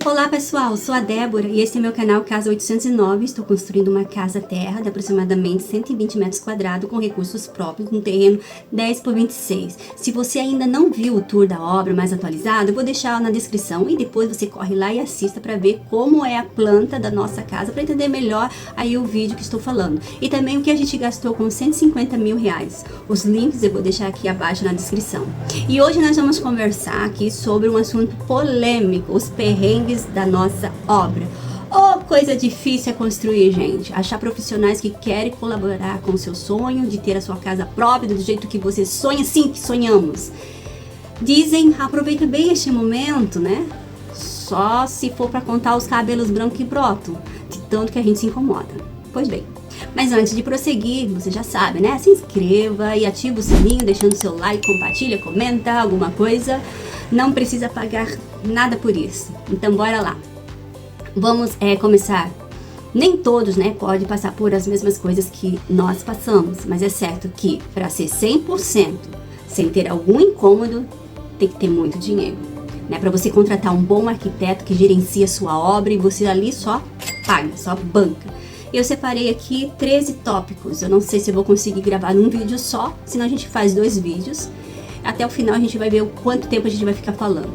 Olá pessoal, sou a Débora e esse é meu canal Casa 809. Estou construindo uma casa-terra de aproximadamente 120 metros quadrados com recursos próprios, num terreno 10 por 26. Se você ainda não viu o tour da obra mais atualizado, eu vou deixar na descrição e depois você corre lá e assista para ver como é a planta da nossa casa, para entender melhor aí o vídeo que estou falando. E também o que a gente gastou com 150 mil reais. Os links eu vou deixar aqui abaixo na descrição. E hoje nós vamos conversar aqui sobre um assunto polêmico, os perrengues da nossa obra. Oh, coisa difícil é construir, gente. Achar profissionais que querem colaborar com o seu sonho de ter a sua casa própria do jeito que você sonha, sim, que sonhamos. Dizem, aproveita bem este momento, né? Só se for para contar os cabelos brancos que brotam, de tanto que a gente se incomoda. Pois bem, mas antes de prosseguir, você já sabe, né? Se inscreva e ativa o sininho, deixando seu like, compartilha, comenta alguma coisa. Não precisa pagar nada por isso. Então bora lá. Vamos começar. Nem todos, né, podem passar por as mesmas coisas que nós passamos, mas é certo que para ser 100% sem ter algum incômodo, tem que ter muito dinheiro, né? Para você contratar um bom arquiteto que gerencia a sua obra e você ali só paga, só banca. Eu separei aqui 13 tópicos. Eu não sei se eu vou conseguir gravar num vídeo só, senão a gente faz 2 vídeos. Até o final a gente vai ver o quanto tempo a gente vai ficar falando.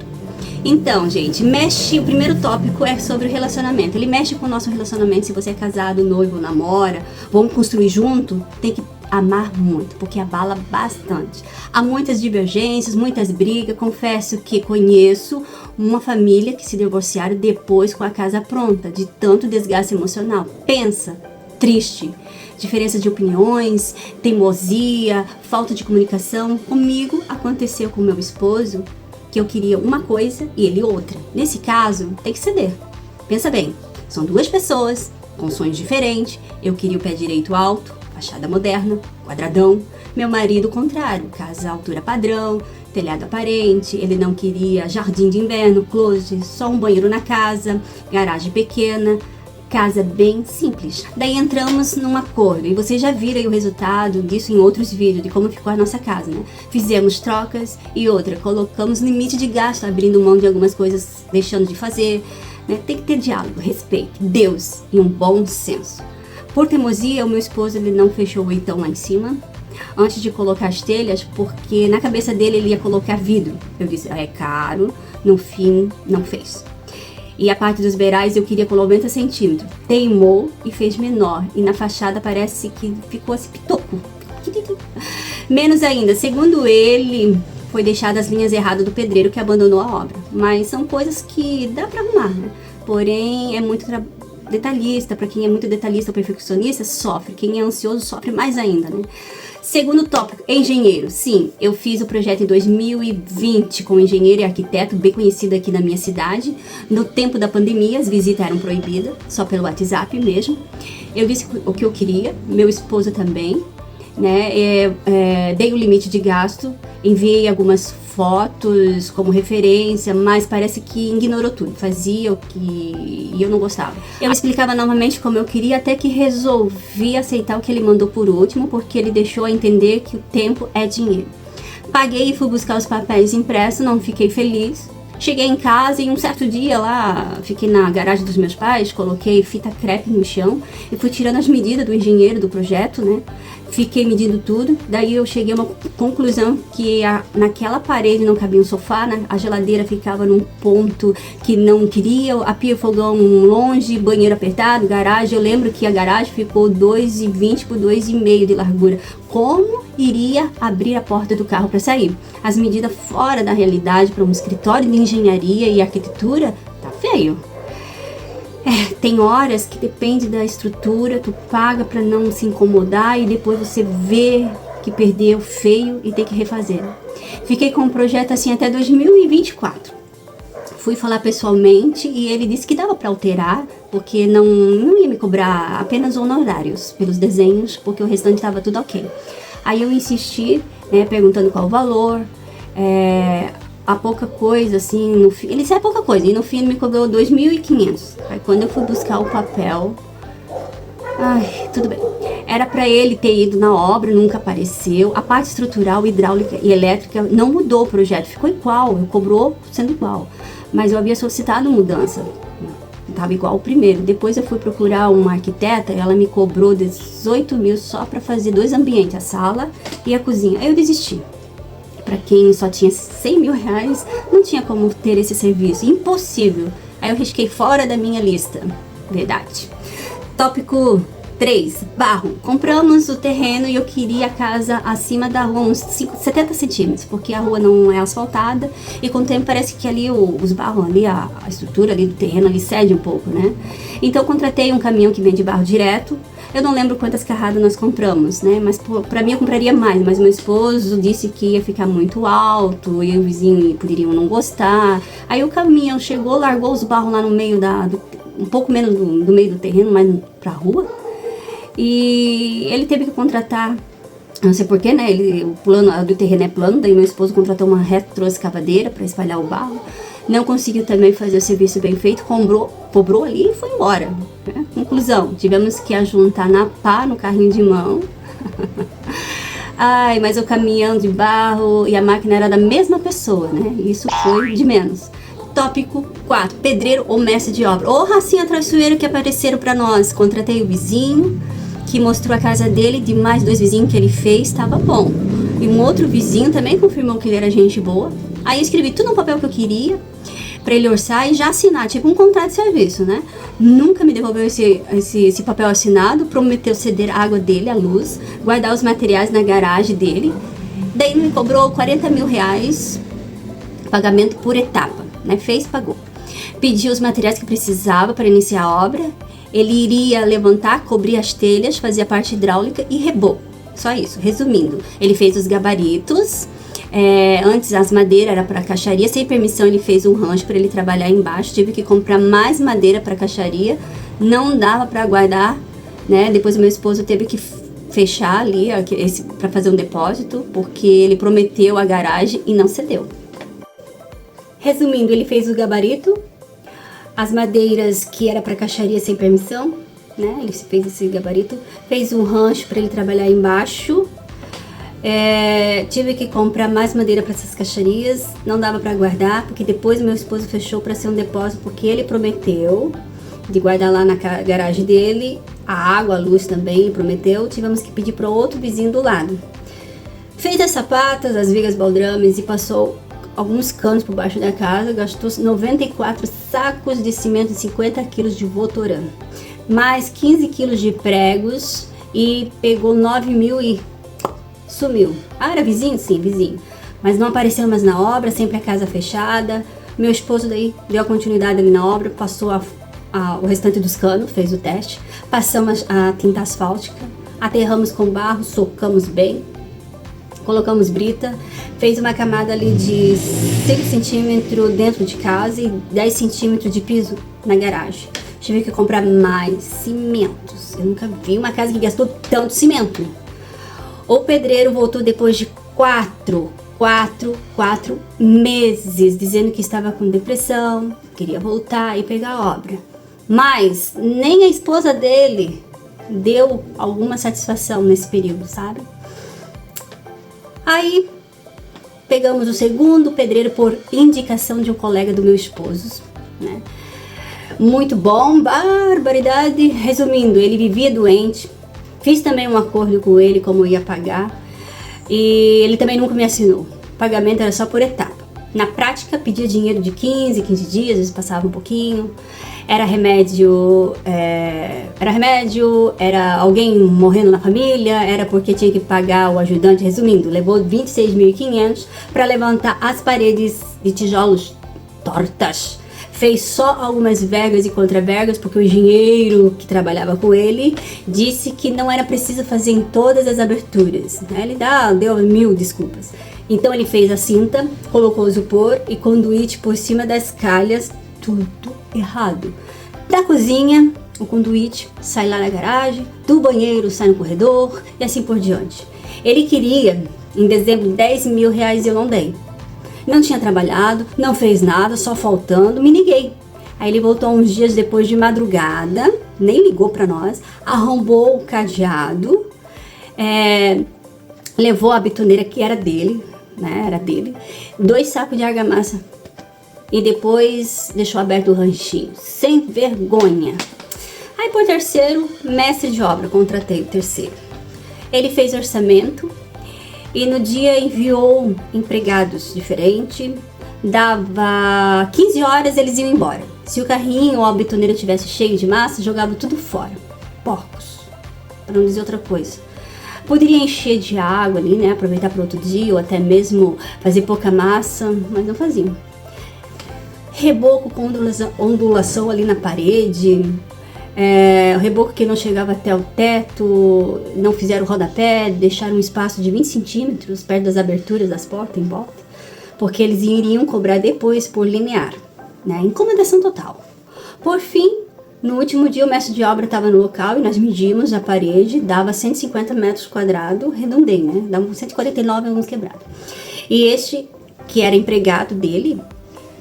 Então, gente, o primeiro tópico é sobre o relacionamento. Ele mexe com o nosso relacionamento. Se você é casado, noivo, namora, vamos construir junto, tem que amar muito, porque abala bastante. Há muitas divergências, muitas brigas. Confesso que conheço uma família que se divorciaram depois com a casa pronta, de tanto desgaste emocional. Pensa, triste. Diferença de opiniões, teimosia, falta de comunicação. Comigo aconteceu com meu esposo que eu queria uma coisa e ele outra. Nesse caso, tem que ceder. Pensa bem, são 2 pessoas com sonhos diferentes. Eu queria o pé direito alto, fachada moderna, quadradão. Meu marido, o contrário, casa altura padrão, telhado aparente. Ele não queria jardim de inverno, closet, só um banheiro na casa, garagem pequena. Casa bem simples. Daí entramos num acordo e vocês já viram aí o resultado disso em outros vídeos de como ficou a nossa casa, né? Fizemos trocas e outra, colocamos limite de gasto, abrindo mão de algumas coisas, deixando de fazer, né? Tem que ter diálogo, respeito, Deus e um bom senso. Por teimosia, o meu esposo ele não fechou o leitão lá em cima antes de colocar as telhas, porque na cabeça dele ele ia colocar vidro. Eu disse, é caro, no fim não fez. E a parte dos beirais eu queria com 90 centímetros. Teimou e fez menor. E na fachada parece que ficou assim, pitoco. Menos ainda, segundo ele, foi deixado as linhas erradas do pedreiro que abandonou a obra. Mas são coisas que dá pra arrumar, né? Porém, é muito detalhista. Pra quem é muito detalhista ou perfeccionista, sofre. Quem é ansioso sofre mais ainda, né? Segundo tópico, engenheiro. Sim, eu fiz o projeto em 2020 com um engenheiro e arquiteto bem conhecido aqui na minha cidade. No tempo da pandemia, as visitas eram proibidas, só pelo WhatsApp mesmo. Eu disse o que eu queria, meu esposo também, né? Dei o limite de gasto, enviei algumas fotos como referência, mas parece que ignorou tudo, fazia o que eu não gostava. Eu explicava novamente como eu queria, até que resolvi aceitar o que ele mandou por último, porque ele deixou a entender que o tempo é dinheiro. Paguei e fui buscar os papéis impressos, não fiquei feliz. Cheguei em casa e um certo dia lá, fiquei na garagem dos meus pais, coloquei fita crepe no chão e fui tirando as medidas do engenheiro do projeto, né? Fiquei medindo tudo, daí eu cheguei a uma conclusão que naquela parede não cabia um sofá, né? A geladeira ficava num ponto que não queria, a pia e o fogão longe, banheiro apertado, garagem. Eu lembro que a garagem ficou 2,20 por 2,5 de largura. Como iria abrir a porta do carro para sair? As medidas fora da realidade para um escritório de engenharia e arquitetura, tá feio. Tem horas que depende da estrutura, tu paga para não se incomodar e depois você vê que perdeu feio e tem que refazer. Fiquei com o projeto assim até 2024. Fui falar pessoalmente e ele disse que dava para alterar, porque não ia me cobrar apenas honorários pelos desenhos, porque o restante estava tudo ok. Aí eu insisti, né, perguntando qual o valor, a pouca coisa, assim, no fim, ele disse, é pouca coisa, e no fim ele me cobrou 2.500. Aí quando eu fui buscar o papel, tudo bem. Era para ele ter ido na obra, nunca apareceu. A parte estrutural, hidráulica e elétrica não mudou o projeto, ficou igual, cobrou sendo igual. mas eu havia solicitado mudança. Tava igual o primeiro. Depois eu fui procurar uma arquiteta, ela me cobrou 18 mil só para fazer 2 ambientes, a sala e a cozinha. Aí eu desisti. Para quem só tinha 100 mil reais, não tinha como ter esse serviço. Impossível. Aí eu risquei fora da minha lista. Verdade. Tópico 3. Barro. Compramos o terreno e eu queria a casa acima da rua, uns 70 centímetros, porque a rua não é asfaltada e com o tempo parece que ali os barros, ali a estrutura ali do terreno ali cede um pouco, né? Então contratei um caminhão que vende barro direto. Eu não lembro quantas carradas nós compramos, né? Mas pra mim eu compraria mais, mas meu esposo disse que ia ficar muito alto e o vizinho poderiam não gostar. Aí o caminhão chegou, largou os barros lá no meio um pouco menos do meio do terreno, mais pra rua. E ele teve que contratar, não sei porquê, né? O plano do terreno é plano, daí meu esposo contratou uma retroescavadeira para espalhar o barro. Não conseguiu também fazer o serviço bem feito, cobrou ali e foi embora. Né? Conclusão, tivemos que ajuntar na pá, no carrinho de mão. Ai, mas o caminhão de barro e a máquina era da mesma pessoa, né? Isso foi de menos. Tópico 4. Pedreiro ou mestre de obra. Ô racinha traiçoeira que apareceram para nós. Contratei o vizinho, que mostrou a casa dele, de mais 2 vizinhos que ele fez, estava bom. E um outro vizinho também confirmou que ele era gente boa. Aí eu escrevi tudo no papel que eu queria, para ele orçar e já assinar, tipo um contrato de serviço, né? Nunca me devolveu esse papel assinado, prometeu ceder a água dele, a luz, guardar os materiais na garagem dele. Daí me cobrou 40 mil reais, pagamento por etapa, né? Fez, pagou. Pediu os materiais que precisava para iniciar a obra. Ele iria levantar, cobrir as telhas, fazer a parte hidráulica e rebô. Só isso, resumindo. Ele fez os gabaritos. Antes as madeiras era para caixaria, sem permissão ele fez um rancho para ele trabalhar embaixo. Tive que comprar mais madeira para caixaria. Não dava para guardar, né? Depois o meu esposo teve que fechar ali para fazer um depósito, porque ele prometeu a garagem e não cedeu. Resumindo, ele fez o gabarito, as madeiras que era para caixaria sem permissão, né? Ele fez esse gabarito, fez um rancho para ele trabalhar embaixo. Tive que comprar mais madeira para essas caixarias, não dava para guardar, porque depois meu esposo fechou para ser um depósito, porque ele prometeu de guardar lá na garagem dele, a água, a luz também ele prometeu. Tivemos que pedir para outro vizinho do lado. Fez as sapatas, as vigas baldrames e passou alguns canos por baixo da casa, gastou 94 sacos de cimento e 50 quilos de Votoran, mais 15 quilos de pregos e pegou 9 mil e sumiu. Ah, era vizinho? Sim, vizinho. Mas não apareceu mais na obra, sempre a casa fechada. Meu esposo daí deu a continuidade ali na obra, passou o restante dos canos, fez o teste, passamos a tinta asfáltica, aterramos com barro, socamos bem, colocamos brita, fez uma camada ali de 5 centímetros dentro de casa e 10 centímetros de piso na garagem. Tive que comprar mais cimentos. Eu nunca vi uma casa que gastou tanto cimento. O pedreiro voltou depois de 4 meses, dizendo que estava com depressão, queria voltar e pegar a obra. Mas nem a esposa dele deu alguma satisfação nesse período, sabe? Aí pegamos o segundo pedreiro por indicação de um colega do meu esposo, né? Muito bom, barbaridade. Resumindo, ele vivia doente. Fiz também um acordo com ele como ia pagar. E ele também nunca me assinou. O pagamento era só por etapa. Na prática, pedia dinheiro de 15 dias, às vezes passava um pouquinho. Era remédio, era alguém morrendo na família, era porque tinha que pagar o ajudante. Resumindo, levou 26.500 para levantar as paredes de tijolos tortas. Fez só algumas vergas e contravergas, porque o engenheiro que trabalhava com ele disse que não era preciso fazer em todas as aberturas, né? Ele deu 1000 desculpas. Então ele fez a cinta, colocou o isopor e conduíte por cima das calhas, tudo errado. Da cozinha, o conduíte sai lá na garagem, do banheiro sai no corredor e assim por diante. Ele queria, em dezembro, 10 mil reais e eu não dei. Não tinha trabalhado, não fez nada, só faltando, me liguei. Aí ele voltou uns dias depois de madrugada, nem ligou pra nós, arrombou o cadeado, levou a betoneira que era dele, né, 2 sacos de argamassa e depois deixou aberto o ranchinho. Sem vergonha. Aí por terceiro, mestre de obra, contratei o terceiro. Ele fez orçamento e no dia enviou empregados diferentes. Dava 15 horas, eles iam embora. Se o carrinho ou a betoneira tivesse cheio de massa, jogava tudo fora. Porcos, para não dizer outra coisa. Poderia encher de água ali, né? Aproveitar para outro dia, ou até mesmo fazer pouca massa, mas não faziam. Reboco com ondulação ali na parede, reboco que não chegava até o teto, não fizeram rodapé, deixaram um espaço de 20 centímetros perto das aberturas das portas em volta, porque eles iriam cobrar depois por linear, né? Incomodação total. Por fim, no último dia o mestre de obra estava no local e nós medimos a parede, dava 150 metros quadrados, redondei, né? Dava 149 alguns quebrados. E este, que era empregado dele,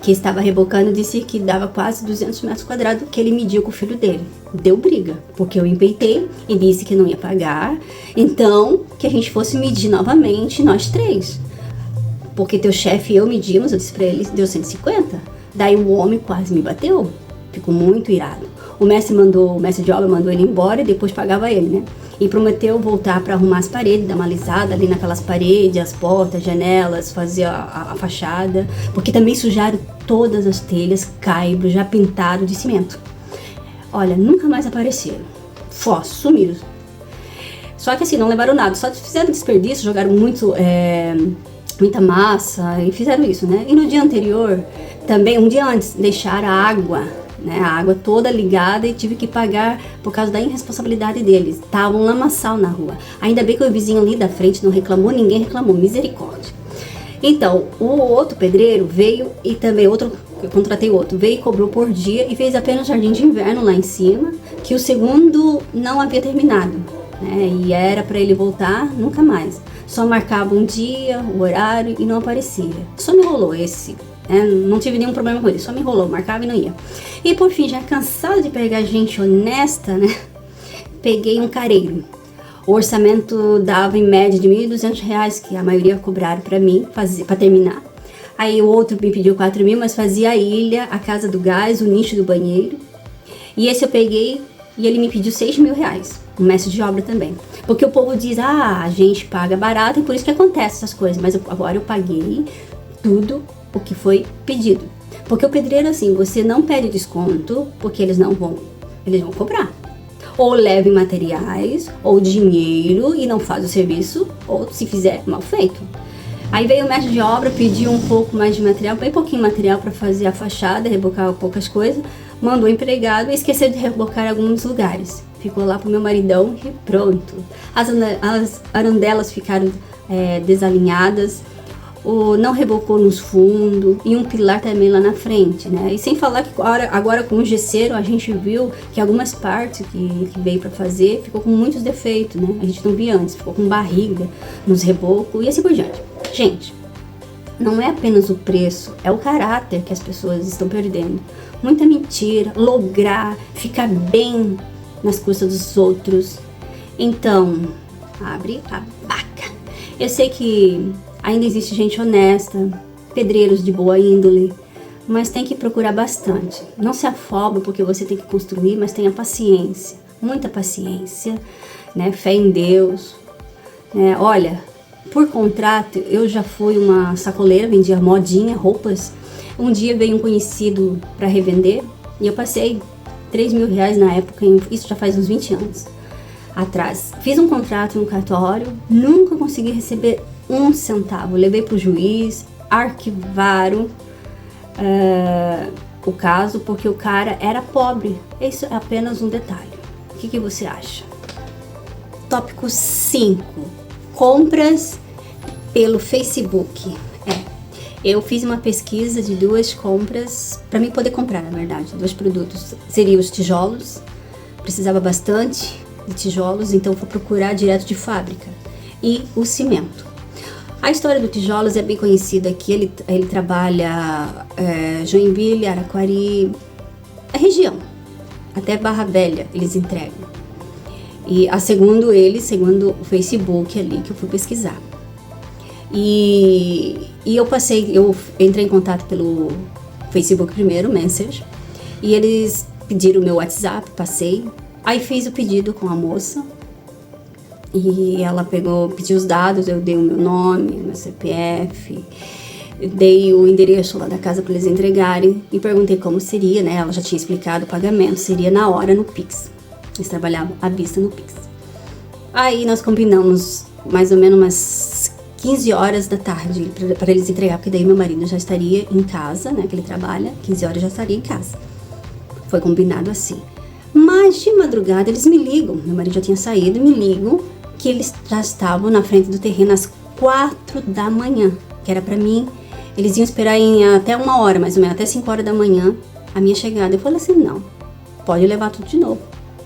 que estava rebocando, disse que dava quase 200 metros quadrados que ele mediu com o filho dele. Deu briga, porque eu empeitei e disse que não ia pagar, então que a gente fosse medir novamente, nós três. Porque teu chefe e eu medimos, eu disse pra ele, deu 150. Daí o homem quase me bateu, ficou muito irado. O mestre de obra mandou ele embora e depois pagava ele, né? E prometeu voltar para arrumar as paredes, dar uma alisada ali naquelas paredes, as portas, janelas, fazer a fachada, porque também sujaram todas as telhas, caibro, já pintado de cimento. Olha, nunca mais apareceram. Sumiram. Só que assim, não levaram nada, só fizeram desperdício, jogaram muita massa e fizeram isso, né? E no dia anterior, também, um dia antes, deixaram a água, né? A água toda ligada e tive que pagar por causa da irresponsabilidade deles. Tava um lamaçal na rua. Ainda bem que o vizinho ali da frente não reclamou, ninguém reclamou, misericórdia. Então, o outro pedreiro veio e também eu contratei outro, veio e cobrou por dia e fez apenas jardim de inverno lá em cima, que o segundo não havia terminado, né? E era para ele voltar nunca mais. Só marcava um dia, o horário e não aparecia. Só me rolou esse. Não tive nenhum problema com ele, só me enrolou, marcava e não ia. E por fim, já cansada de pegar gente honesta, né? Peguei um careiro. O orçamento dava em média de R$1.200, que a maioria cobraram para mim, para terminar. Aí o outro me pediu 4.000, mas fazia a ilha, a casa do gás, o nicho do banheiro. E esse eu peguei e ele me pediu R$6.000, um mestre de obra também. Porque o povo diz, a gente paga barato e por isso que acontece essas coisas. Mas agora eu paguei tudo o que foi pedido. Porque o pedreiro, assim, você não pede desconto, porque eles vão cobrar. Ou levem materiais, ou dinheiro e não faz o serviço, ou se fizer, mal feito. Aí veio o mestre de obra, pediu um pouco mais de material, bem pouquinho material para fazer a fachada, rebocar poucas coisas, mandou o empregado e esqueceu de rebocar alguns lugares. Ficou lá pro meu maridão e pronto. As arandelas ficaram desalinhadas, não rebocou nos fundos e um pilar também lá na frente, né? E sem falar que agora com o gesseiro a gente viu que algumas partes que veio para fazer ficou com muitos defeitos, né? A gente não via antes, ficou com barriga nos rebocos e assim por diante. Gente, não é apenas o preço, é o caráter que as pessoas estão perdendo. Muita mentira, lograr, ficar bem nas custas dos outros. Então, abre a baca. Eu sei que ainda existe gente honesta, pedreiros de boa índole, mas tem que procurar bastante. Não se afobe porque você tem que construir, mas tenha paciência, muita paciência, né? Fé em Deus. Olha, por contrato, eu já fui uma sacoleira, vendia modinha, roupas. Um dia veio um conhecido para revender e eu passei R$3.000 na época, isso já faz uns 20 anos atrás. Fiz um contrato no cartório, nunca consegui receber um centavo. Levei para o juiz, arquivaram o caso porque o cara era pobre. Isso é apenas um detalhe. O que você acha? Tópico 5. Compras pelo Facebook. Eu fiz uma pesquisa de 2 compras para mim poder comprar, na verdade, 2 produtos. Seriam os tijolos, precisava bastante de tijolos, então fui procurar direto de fábrica, e o cimento. A história do tijolos é bem conhecida aqui, ele trabalha Joinville, Araquari, a região, até Barra Velha eles entregam. E segundo o Facebook ali que eu fui pesquisar. E eu entrei em contato Facebook primeiro, Messenger. E eles pediram o meu WhatsApp, passei. Aí fiz o pedido com a moça. E ela pediu os dados, eu dei o meu nome, meu CPF, dei o endereço lá da casa para eles entregarem e perguntei como seria, né? Ela já tinha explicado o pagamento, seria na hora no Pix. Eles trabalhavam à vista no Pix. Aí nós combinamos mais ou menos umas 15 horas da tarde para eles entregar, porque daí meu marido já estaria em casa, né? Que ele trabalha, 15 horas já estaria em casa. Foi combinado assim. Mas de madrugada eles me ligam, meu marido já tinha saído, me ligam que eles já estavam na frente do terreno às 4 da manhã, que era pra mim. Eles iam esperar em até 1 hora, mais ou menos, até 5 horas da manhã, a minha chegada. Eu falei assim, não, pode levar tudo de novo,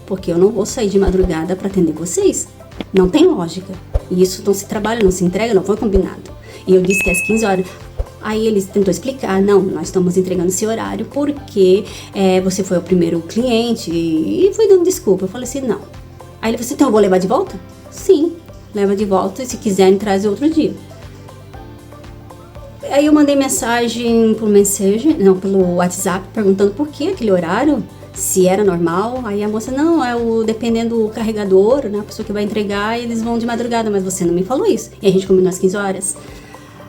porque eu não vou sair de madrugada pra atender vocês. Não tem lógica. E isso não se trabalha, não se entrega, não foi combinado. E eu disse que às 15 horas... Aí eles tentou explicar, não, nós estamos entregando esse horário porque você foi o primeiro cliente e foi dando desculpa. Eu falei assim, não. Aí ele falou assim, então eu vou levar de volta? Sim, leva de volta e se quiserem traz outro dia. Aí eu mandei mensagem pelo WhatsApp perguntando por que aquele horário, se era normal. Aí a moça, não, dependendo do carregador, né, a pessoa que vai entregar, eles vão de madrugada, mas você não me falou isso. E a gente combinou às 15 horas.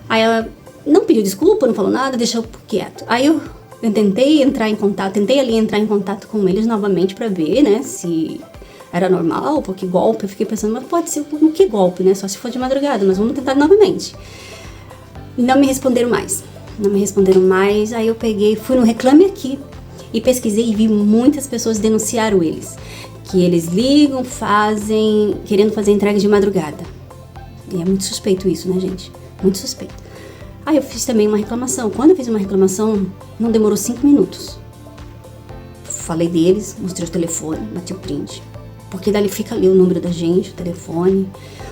Aí ela não pediu desculpa, não falou nada, deixou quieto. Aí eu tentei entrar em contato com eles novamente pra ver, né, se era normal, porque golpe. Eu fiquei pensando, mas pode ser o que golpe, né, só se for de madrugada, mas vamos tentar novamente. Não me responderam mais, aí eu fui no Reclame Aqui e pesquisei e vi muitas pessoas denunciaram eles, que eles ligam, querendo fazer entrega de madrugada. E é muito suspeito isso, né, gente? Muito suspeito. Aí eu fiz também uma reclamação. Quando eu fiz uma reclamação, não demorou 5 minutos. Falei deles, mostrei o telefone, bati o print. Porque dali fica ali o número da gente, o telefone.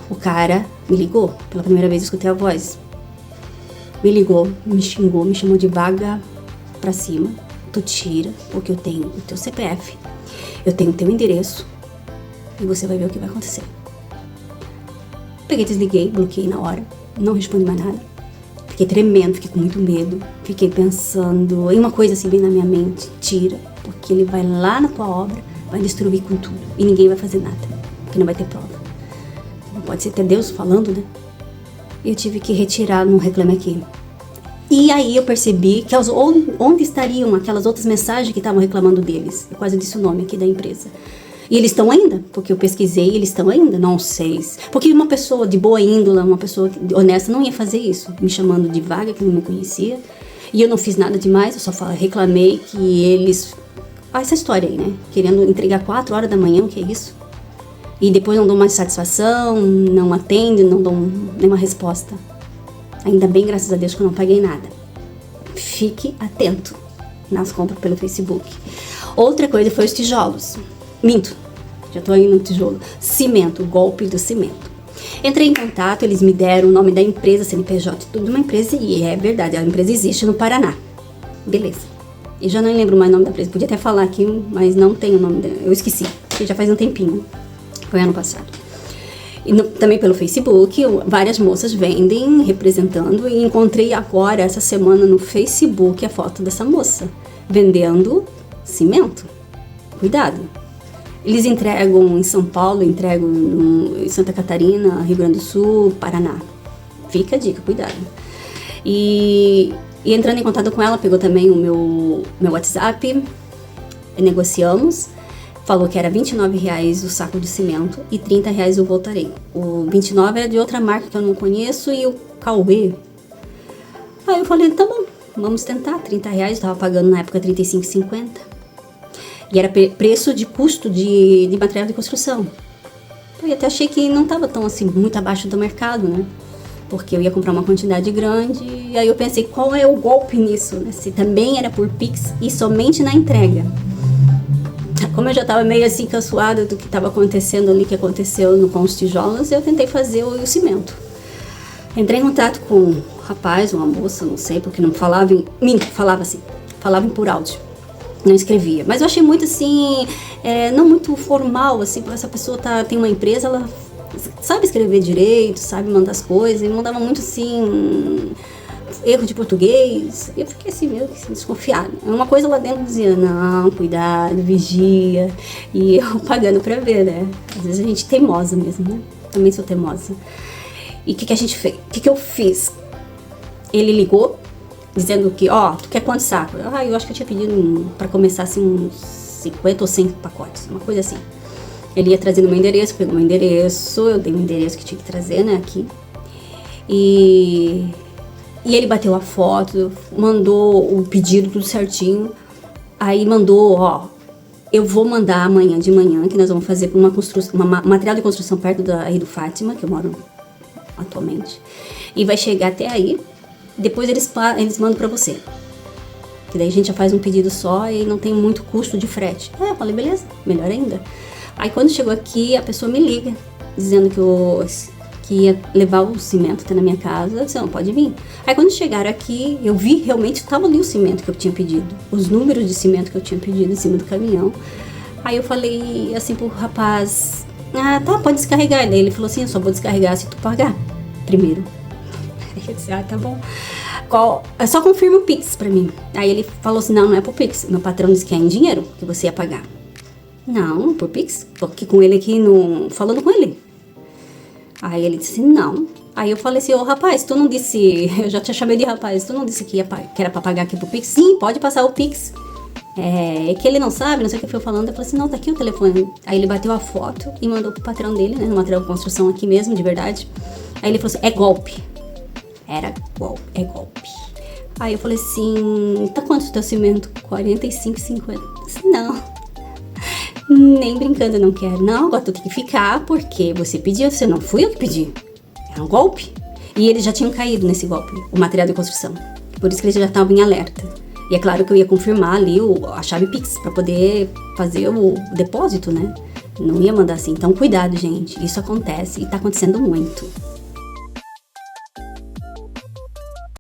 O cara me ligou, pela primeira vez eu escutei a voz. Me ligou, me xingou, me chamou de vaga pra cima. Tu tira, porque eu tenho o teu CPF, eu tenho o teu endereço e você vai ver o que vai acontecer. Peguei, desliguei, bloqueei na hora, não respondi mais nada. Fiquei tremendo, fiquei com muito medo. Fiquei pensando em uma coisa assim bem na minha mente. Tira, porque ele vai lá na tua obra, vai destruir com tudo. E ninguém vai fazer nada, porque não vai ter prova. Não pode ser até Deus falando, né? Eu tive que retirar no Reclame Aqui. E aí eu percebi que onde estariam aquelas outras mensagens que estavam reclamando deles. Eu quase disse o nome aqui da empresa. E eles estão ainda, porque eu pesquisei, eles estão ainda, não sei. Porque uma pessoa de boa índole, uma pessoa honesta não ia fazer isso, me chamando de vaga que não me conhecia. E eu não fiz nada demais, eu só reclamei que eles... essa história aí, né? Querendo entregar 4 horas da manhã, o que é isso? E depois não dão mais satisfação, não atendem, não dão nenhuma resposta. Ainda bem, graças a Deus, que eu não paguei nada. Fique atento nas compras pelo Facebook. Outra coisa foi os tijolos. Minto, já tô indo no tijolo. Cimento, o golpe do cimento. Entrei em contato, eles me deram o nome da empresa, CNPJ, tudo de uma empresa, e é verdade, a empresa existe no Paraná. Beleza. E já não lembro mais o nome da empresa, podia até falar aqui, mas não tem o nome dela, eu esqueci, porque já faz um tempinho, foi ano passado. E também pelo Facebook, várias moças vendem, representando, e encontrei agora, essa semana, no Facebook, a foto dessa moça, vendendo cimento. Cuidado. Eles entregam em São Paulo, entregam em Santa Catarina, Rio Grande do Sul, Paraná. Fica a dica, cuidado. E entrando em contato com ela, pegou também o meu WhatsApp, negociamos, falou que era R$29 o saco de cimento e R$30 eu voltarei. O 29 era de outra marca que eu não conheço e o Cauê. Aí eu falei, tá bom, vamos tentar, R$30, eu tava pagando na época R$35,50. E era preço de custo de material de construção. Eu até achei que não estava tão assim, muito abaixo do mercado, né? Porque eu ia comprar uma quantidade grande. E aí eu pensei, qual é o golpe nisso, né? Se também era por Pix e somente na entrega. Como eu já estava meio assim cansada do que estava acontecendo ali, que aconteceu com os tijolos, eu tentei fazer o cimento. Entrei em contato com um rapaz, uma moça, não sei, porque não falava falava por áudio. Não escrevia, mas eu achei muito assim, não muito formal, assim, essa pessoa tem uma empresa, ela sabe escrever direito, sabe mandar as coisas, e mandava muito assim, erro de português. Eu fiquei assim, meio que desconfiada. Uma coisa lá dentro dizia, não, cuidado, vigia. E eu pagando pra ver, né? Às vezes a gente é teimosa mesmo, né? Também sou teimosa. E o que a gente fez? O que eu fiz? Ele ligou, dizendo que, tu quer quantos sacos? Eu acho que eu tinha pedido pra começar assim uns 50 ou 100 pacotes, uma coisa assim. Ele ia trazendo meu endereço, pegou meu endereço, eu dei o endereço que tinha que trazer, né, aqui. E ele bateu a foto, mandou o pedido tudo certinho. Aí mandou, eu vou mandar amanhã de manhã, que nós vamos fazer uma material de construção perto aí do Fátima, que eu moro atualmente. E vai chegar até aí, depois eles mandam pra você. Que daí a gente já faz um pedido só e não tem muito custo de frete. Eu falei, beleza, melhor ainda. Aí quando chegou aqui, a pessoa me liga, dizendo que ia levar o cimento até na minha casa. Eu disse, não, pode vir. Aí quando chegaram aqui, eu vi realmente, estava ali o cimento que eu tinha pedido. Os números de cimento que eu tinha pedido em cima do caminhão. Aí eu falei assim pro rapaz, tá, pode descarregar. Daí ele falou assim, eu só vou descarregar se tu pagar primeiro. Aí eu disse, tá bom. Só confirma o Pix pra mim. Aí ele falou assim, não é pro Pix. Meu patrão disse que é em dinheiro que você ia pagar. Não, por Pix. Tô aqui com ele aqui, falando com ele. Aí ele disse, não. Aí eu falei assim, rapaz, tu não disse... Eu já te chamei de rapaz. Tu não disse que era pra pagar aqui pro Pix? Sim, pode passar o Pix. É que ele não sabe, não sei o que foi falando. Eu falei assim, não, tá aqui o telefone. Aí ele bateu a foto e mandou pro patrão dele, né? No material de construção aqui mesmo, de verdade. Aí ele falou assim, é golpe. Era golpe, é golpe. Aí eu falei assim, tá quanto o teu cimento? 45,50. Não. Nem brincando, eu não quero. Não, agora tu tem que ficar porque você pediu, você não fui eu que pedi. Era um golpe. E eles já tinham caído nesse golpe, o material de construção. Por isso que eles já estavam em alerta. E é claro que eu ia confirmar ali a chave Pix para poder fazer o depósito, né? Não ia mandar assim. Então cuidado, gente. Isso acontece e tá acontecendo muito.